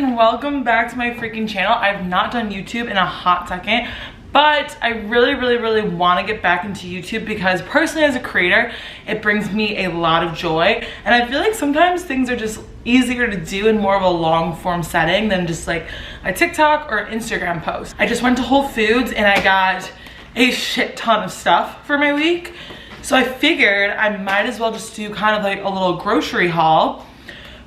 And welcome back to my freaking channel. I've not done YouTube in a hot second, but I really want to get back into YouTube because personally as a creator, it brings me a lot of joy. And I feel like sometimes things are just easier to do in more of a long form setting than just like a TikTok or Instagram post. I just went to Whole Foods and I got a shit ton of stuff for my week. So I figured I might as well just do kind of like a little grocery haul.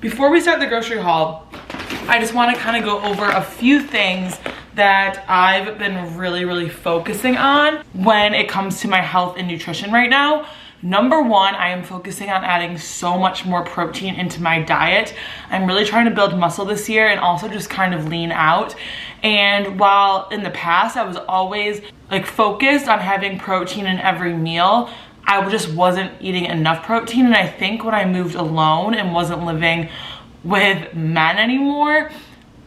Before we start the grocery haul, I just want to kind of go over a few things that I've been really focusing on when it comes to my health and nutrition right now. Number one, I am focusing on adding so much more protein into my diet. I'm really trying to build muscle this year and also just kind of lean out. And while in the past I was always like focused on having protein in every meal, I just wasn't eating enough protein. And I think when I moved alone and wasn't living with men anymore,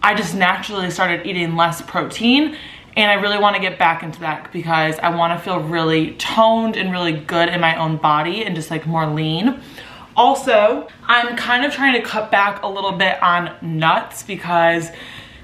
I just naturally started eating less protein. And I really want to get back into that because I want to feel really toned and really good in my own body and just like more lean. Also, I'm kind of trying to cut back a little bit on nuts because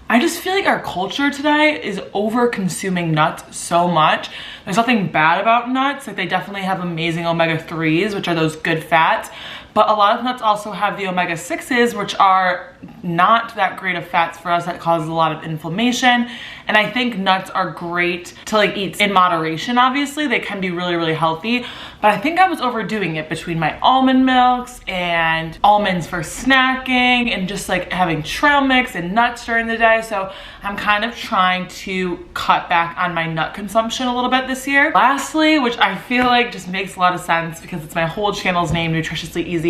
I just feel like our culture today is over consuming nuts so much. There's nothing bad about nuts. Like they definitely have amazing omega-3s, which are those good fats. But a lot of nuts also have the omega-6s, which are not that great of fats for us. That causes a lot of inflammation. And I think nuts are great to like eat in moderation, obviously. They can be really healthy. But I think I was overdoing it between my almond milks and almonds for snacking and just like having trail mix and nuts during the day. So I'm kind of trying to cut back on my nut consumption a little bit this year. Lastly, which I feel like just makes a lot of sense because it's my whole channel's name, Nutritiously Easy,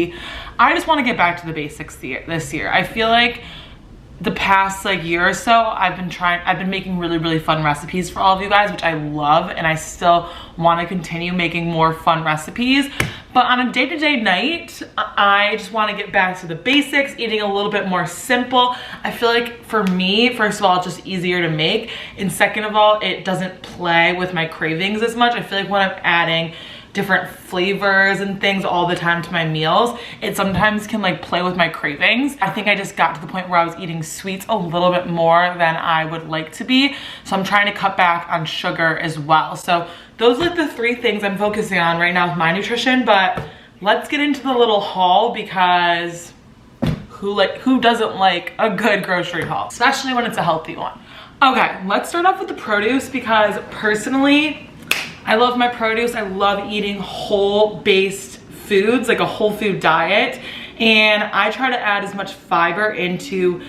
I just want to get back to the basics this year. I feel like the past like year or so, I've been making really fun recipes for all of you guys, which I love, and I still want to continue making more fun recipes. But on a day-to-day night, I just want to get back to the basics, eating a little bit more simple. I feel like for me, first of all, it's just easier to make, and second of all, it doesn't play with my cravings as much. I feel like when I'm adding different flavors and things all the time to my meals, it sometimes can like play with my cravings. I think I just got to the point where I was eating sweets a little bit more than I would like to be. So I'm trying to cut back on sugar as well. So those are like the three things I'm focusing on right now with my nutrition. But let's get into the little haul because who doesn't like a good grocery haul, especially when it's a healthy one. Okay, let's start off with the produce because personally, I love my produce. I love eating whole-based foods, like a whole food diet. And I try to add as much fiber into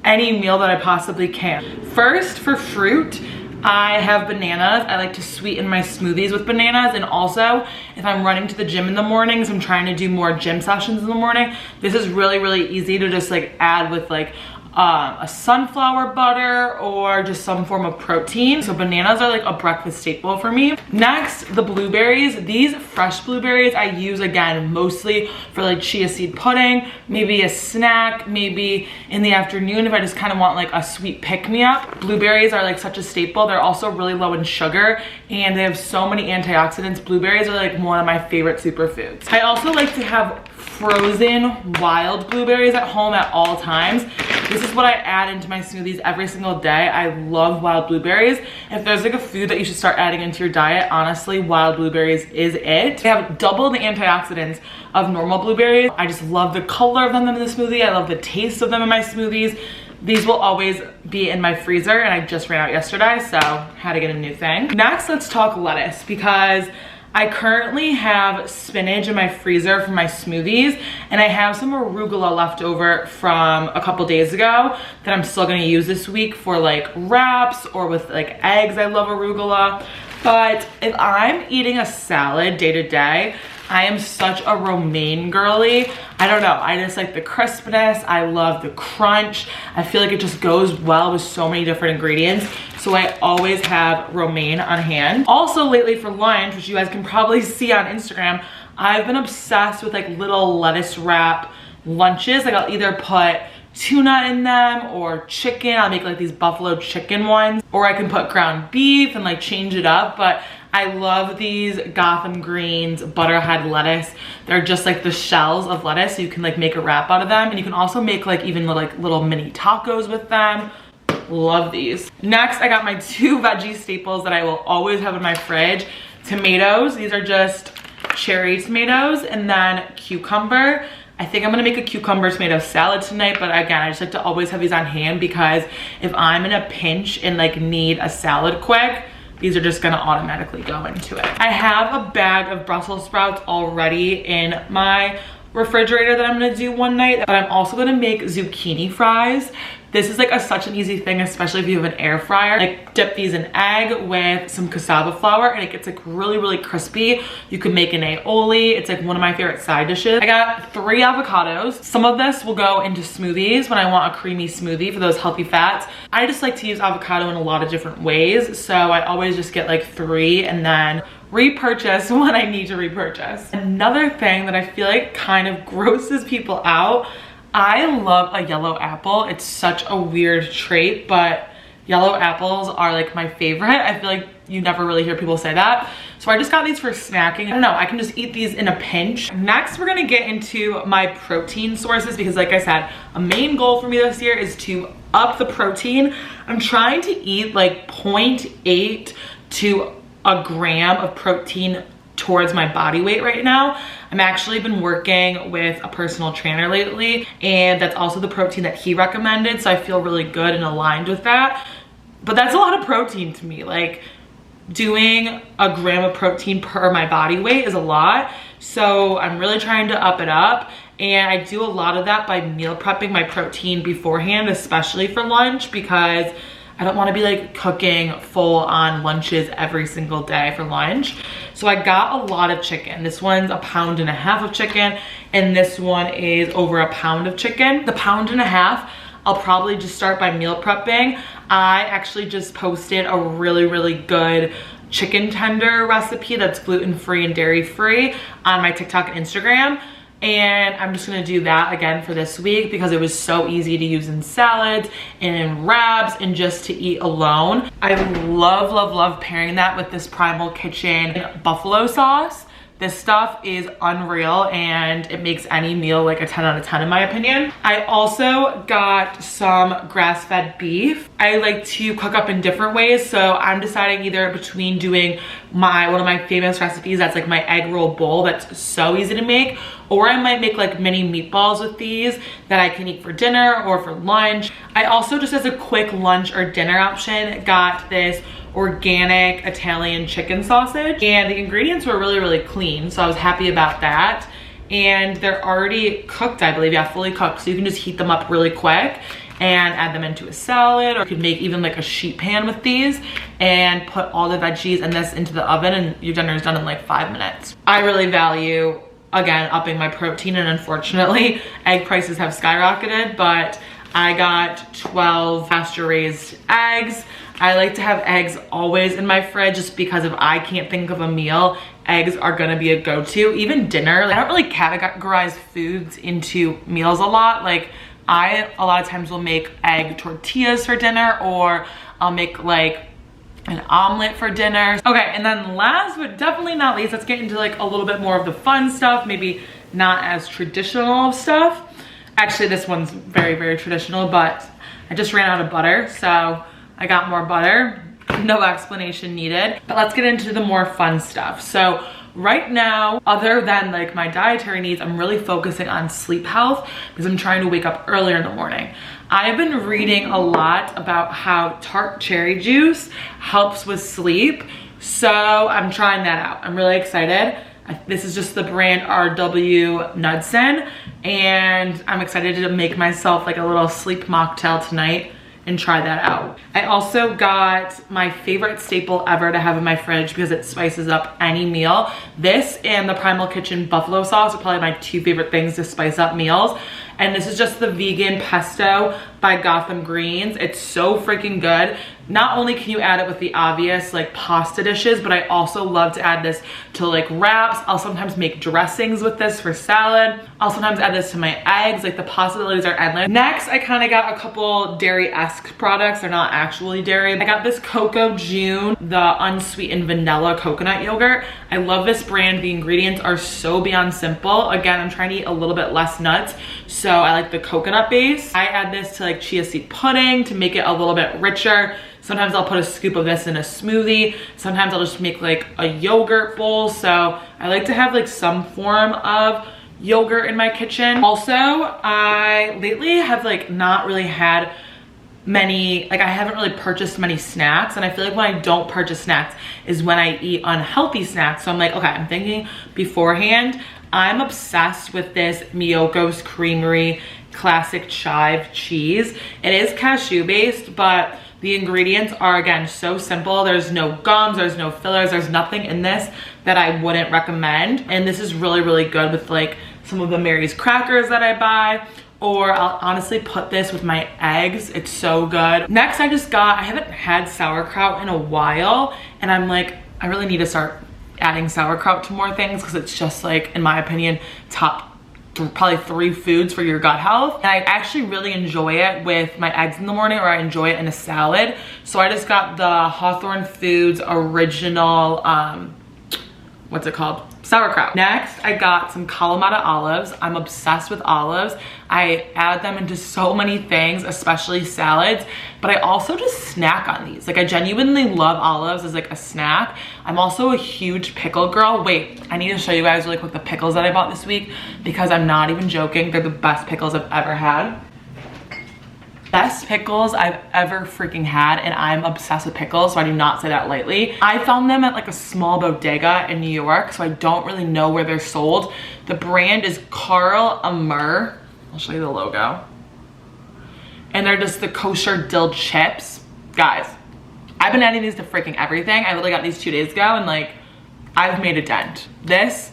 any meal that I possibly can. First, for fruit, I have bananas. I like to sweeten my smoothies with bananas. And also, if I'm running to the gym in the mornings, I'm trying to do more gym sessions in the morning, this is really easy to just like add with like a sunflower butter or just some form of protein. So bananas are like a breakfast staple for me. Next, the blueberries. These fresh blueberries I use again mostly for like chia seed pudding, maybe a snack, maybe in the afternoon if I just kind of want like a sweet pick-me-up. Blueberries are like such a staple. They're also really low in sugar and they have so many antioxidants. Blueberries are like one of my favorite superfoods. I also like to have frozen wild blueberries at home at all times. This is what I add into my smoothies every single day. I love wild blueberries. If there's like a food that you should start adding into your diet, honestly, wild blueberries is it. They have double the antioxidants of normal blueberries. I just love the color of them in the smoothie. I love the taste of them in my smoothies. These will always be in my freezer and I just ran out yesterday, so had to get a new thing. Next, let's talk lettuce because I currently have spinach in my freezer for my smoothies and I have some arugula left over from a couple days ago that I'm still gonna use this week for like wraps or with like eggs. I love arugula. But if I'm eating a salad day to day, I am such a romaine girly. I don't know, I just like the crispness. I love the crunch. I feel like it just goes well with so many different ingredients. So I always have romaine on hand. Also lately for lunch, which you guys can probably see on Instagram, I've been obsessed with like little lettuce wrap lunches. Like I'll either put tuna in them or chicken. I'll make like these buffalo chicken ones, or I can put ground beef and like change it up. But I love these Gotham Greens Butterhead lettuce. They're just like the shells of lettuce, so you can like make a wrap out of them, and you can also make like even like little mini tacos with them. Love these. Next, I got my 2 veggie staples that I will always have in my fridge. Tomatoes, these are just cherry tomatoes, and then cucumber. I think I'm gonna make a cucumber tomato salad tonight, but again, I just like to always have these on hand because if I'm in a pinch and like need a salad quick, these are just gonna automatically go into it. I have a bag of Brussels sprouts already in my refrigerator that I'm gonna do one night, but I'm also gonna make zucchini fries. This is like such an easy thing, especially if you have an air fryer. Like dip these in egg with some cassava flour and it gets like really, really crispy. You can make an aioli. It's like one of my favorite side dishes. I got 3 avocados. Some of this will go into smoothies when I want a creamy smoothie for those healthy fats. I just like to use avocado in a lot of different ways. So I always just get like 3 and then repurchase when I need to repurchase. Another thing that I feel like kind of grosses people out, I love a yellow apple. It's such a weird trait, but yellow apples are like my favorite. I feel like you never really hear people say that. So I just got these for snacking. I don't know, I can just eat these in a pinch. Next, we're gonna get into my protein sources because like I said, a main goal for me this year is to up the protein. I'm trying to eat like 0.8 to a gram of protein towards my body weight right now. I'm actually been working with a personal trainer lately, and that's also the protein that he recommended, so I feel really good and aligned with that. But that's a lot of protein to me. Like doing a gram of protein per my body weight is a lot, so I'm really trying to up it up. And I do a lot of that by meal prepping my protein beforehand, especially for lunch, because I don't want to be like cooking full on lunches every single day for lunch. So I got a lot of chicken. This one's 1.5 pounds of chicken, and this one is over 1 pound of chicken. The 1.5 pounds, I'll probably just start by meal prepping. I actually just posted a really, really good chicken tender recipe that's gluten-free and dairy-free on my TikTok and Instagram. And I'm just gonna do that again for this week because it was so easy to use in salads and in wraps and just to eat alone. I love, love, love pairing that with this Primal Kitchen buffalo sauce. This stuff is unreal and it makes any meal like a 10 out of 10 in my opinion. I also got some grass-fed beef. I like to cook up in different ways, so I'm deciding either between doing one of my famous recipes that's like my egg roll bowl that's so easy to make, or I might make like mini meatballs with these that I can eat for dinner or for lunch. I also, just as a quick lunch or dinner option, got this organic Italian chicken sausage, and the ingredients were really, really clean, so I was happy about that. And they're already cooked, I believe, yeah, fully cooked, so you can just heat them up really quick and add them into a salad, or you could make even like a sheet pan with these and put all the veggies and this into the oven and your dinner is done in like 5 minutes. I really value, again, upping my protein, and unfortunately egg prices have skyrocketed, but I got 12 pasture-raised eggs. I like to have eggs always in my fridge just because if I can't think of a meal, eggs are gonna be a go-to. Even dinner, like, I don't really categorize foods into meals a lot. Like a lot of times will make egg tortillas for dinner, or I'll make like an omelet for dinner. Okay, and then last but definitely not least, let's get into like a little bit more of the fun stuff, maybe not as traditional stuff. Actually, this one's very, very traditional, but I just ran out of butter, so I got more butter. No explanation needed. But let's get into the more fun stuff. So right now, other than like my dietary needs, I'm really focusing on sleep health because I'm trying to wake up earlier in the morning. I've been reading a lot about how tart cherry juice helps with sleep, so I'm trying that out. I'm really excited. This is just the brand RW Knudsen, and I'm excited to make myself like a little sleep mocktail tonight and try that out. I also got my favorite staple ever to have in my fridge because it spices up any meal. This and the Primal Kitchen buffalo sauce are probably my 2 favorite things to spice up meals. And this is just the vegan pesto by Gotham Greens. It's so freaking good. Not only can you add it with the obvious like pasta dishes, but I also love to add this to like wraps. I'll sometimes make dressings with this for salad. I'll sometimes add this to my eggs. Like the possibilities are endless. Next, I kind of got a couple dairy-esque products. They're not actually dairy. I got this Coco June, the unsweetened vanilla coconut yogurt. I love this brand. The ingredients are so beyond simple. Again, I'm trying to eat a little bit less nuts, so I like the coconut base. I add this to like chia seed pudding to make it a little bit richer. Sometimes I'll put a scoop of this in a smoothie. Sometimes I'll just make like a yogurt bowl. So I like to have like some form of yogurt in my kitchen. Also, I lately have like not really had many, like I haven't really purchased many snacks, and I feel like when I don't purchase snacks is when I eat unhealthy snacks. So I'm like, okay, I'm thinking beforehand. I'm obsessed with this Miyoko's Creamery Classic Chive cheese. It is cashew based, but the ingredients are, again, so simple. There's no gums, there's no fillers, there's nothing in this that I wouldn't recommend. And this is really, really good with like some of the Mary's crackers that I buy, or I'll honestly put this with my eggs. It's so good. Next, I haven't had sauerkraut in a while, and I'm like, I really need to start adding sauerkraut to more things because it's just like, in my opinion, probably 3 foods for your gut health. And I actually really enjoy it with my eggs in the morning, or I enjoy it in a salad. So I just got the Hawthorne Foods original, what's it called? Sauerkraut. Next, I got some Kalamata olives. I'm obsessed with olives. I add them into so many things, especially salads, but I also just snack on these. Like I genuinely love olives as like a snack. I'm also a huge pickle girl. Wait, I need to show you guys really quick the pickles that I bought this week, because I'm not even joking. They're the best pickles I've ever had. Best pickles I've ever freaking had, and I'm obsessed with pickles, so I do not say that lightly. I found them at like a small bodega in New York, so I don't really know where they're sold. The brand is Carl Amur. I'll show you the logo. And they're just the kosher dill chips. Guys, I've been adding these to freaking everything. I literally got these 2 days ago, and like, I've made a dent. This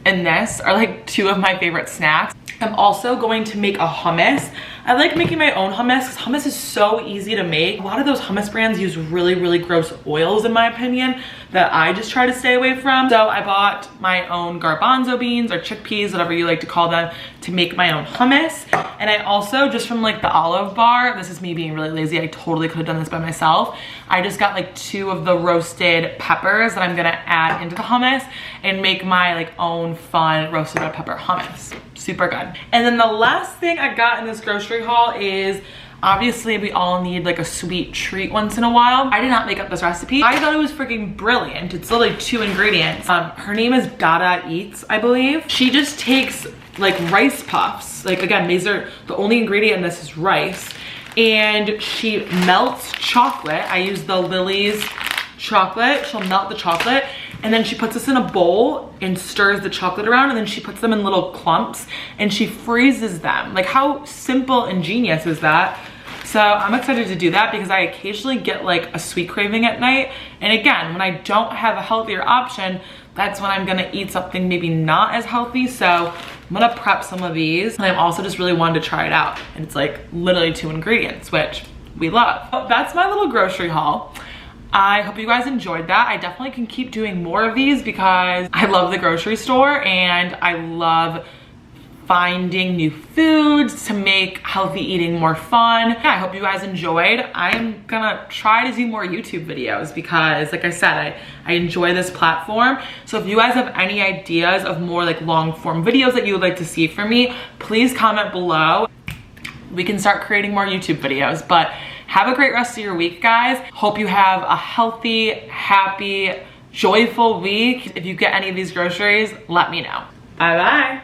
and this are like 2 of my favorite snacks. I'm also going to make a hummus. I like making my own hummus because hummus is so easy to make. A lot of those hummus brands use really, really gross oils, in my opinion, that I just try to stay away from. So I bought my own garbanzo beans or chickpeas, whatever you like to call them, to make my own hummus. And I also, just from like the Olive Bar, this is me being really lazy, I totally could have done this by myself. I just got like 2 of the roasted peppers that I'm gonna add into the hummus and make my like own fun roasted red pepper hummus. Super good. And then the last thing I got in this grocery haul is, obviously we all need like a sweet treat once in a while. I did not make up this recipe. I thought it was freaking brilliant. It's literally 2 ingredients. Her name is Dada Eats, I believe. She just takes like rice puffs. Like again, these are the only ingredient in this is rice. And she melts chocolate. I use the Lily's chocolate. She'll melt the chocolate, and then she puts this in a bowl and stirs the chocolate around, and then she puts them in little clumps and she freezes them. Like, how simple and genius is that? So I'm excited to do that because I occasionally get like a sweet craving at night. And again, when I don't have a healthier option, that's when I'm gonna eat something maybe not as healthy. So I'm gonna prep some of these, and I'm also just really wanted to try it out. And it's like literally 2 ingredients, which we love. So that's my little grocery haul. I hope you guys enjoyed that. I definitely can keep doing more of these because I love the grocery store and I love finding new foods to make healthy eating more fun. Yeah, I hope you guys enjoyed. I'm gonna try to do more YouTube videos because, like I said, I enjoy this platform. So if you guys have any ideas of more like long form videos that you would like to see from me, please comment below. We can start creating more YouTube videos. But have a great rest of your week, guys. Hope you have a healthy, happy, joyful week. If you get any of these groceries, let me know. Bye-bye.